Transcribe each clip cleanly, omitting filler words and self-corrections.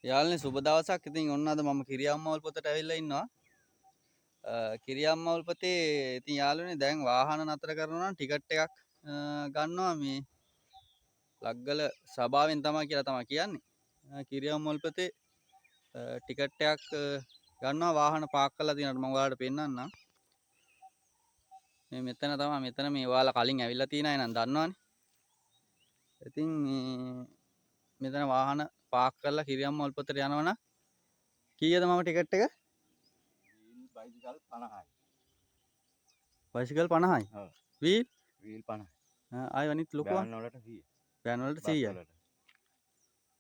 යාළුවනේ සුබ දවසක්. ඉතින් ඔන්න අද මම කිරියම්මවල් පොතට ඇවිල්ලා ඉන්නවා. කිරියම්මවල් පොතේ ඉතින් යාළුවනේ දැන් වාහන නතර කරනවා නම් ටිකට් එකක් ගන්නවා මේ ලග්ගල සභාවෙන් තමයි කියලා තමයි කියන්නේ. කිරියම්මවල් පොතේ ටිකට් එකක් ගන්නවා වාහන පාක් කරලා තියෙනවට මම ඔයාලට පෙන්නන්නම්. මේ මෙතන තමයි මෙතන මේ ඔයාලා කලින් ඇවිල්ලා තියෙන අය නම් දන්නවනේ. ඉතින් මෙතන වාහන පාක් කරලා කිරියම්මවල් පොතට යනවනම් කීයද මම ටිකට් එක? බයිසිකල් 50යි. බයිසිකල් 50යි. ඔව්. වීල් වීල් 50යි. ආයෙ අනිත් ලොකු වෑන් වලට 100යි. වෑන් වලට 100යි.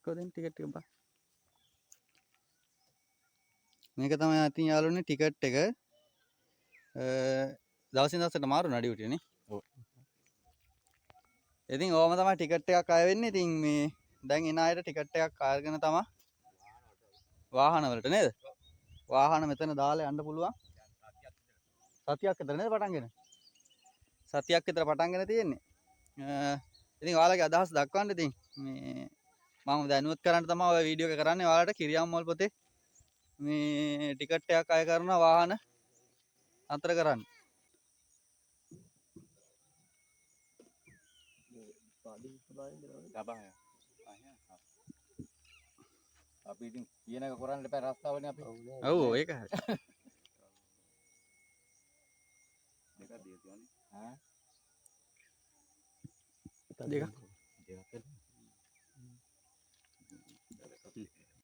කොහෙන්ද ටිකට් එක බා? මේක තමයි අතින් යාළුවනේ ටිකට් එක. දවසින් දවසට මාරු නඩියුටිය නේ. ඔව්. ඉතින් ඕම තමයි ටිකට් එකක් අය වෙන්නේ. ඉතින් මේ දැන් එන අයට ටිකට් එකක් අරගෙන තමයි වාහන වලට නේද? වාහන මෙතන දාලා යන්න පුළුවන්. සතියක් විතර නේද පටන්ගෙන? සතියක් විතර පටන්ගෙන තියෙන්නේ. ඉතින් ඔයාලගේ අදහස් දක්වන්න ඉතින් මේ මම දැනුවත් කරන්න තමයි ඔය වීඩියෝ එක කරන්නේ. ඔයාලට කිරියම්මල් පොතේ මේ ටිකට් එකක් අය කරන වාහන අතර කරන්න. අපි ඉතින් කියන එක කරන්න එපා රස්තාවනේ අපි. ඔව් ඒක හරි. දෙකක් දීලා තියෙන්නේ. දෙකක්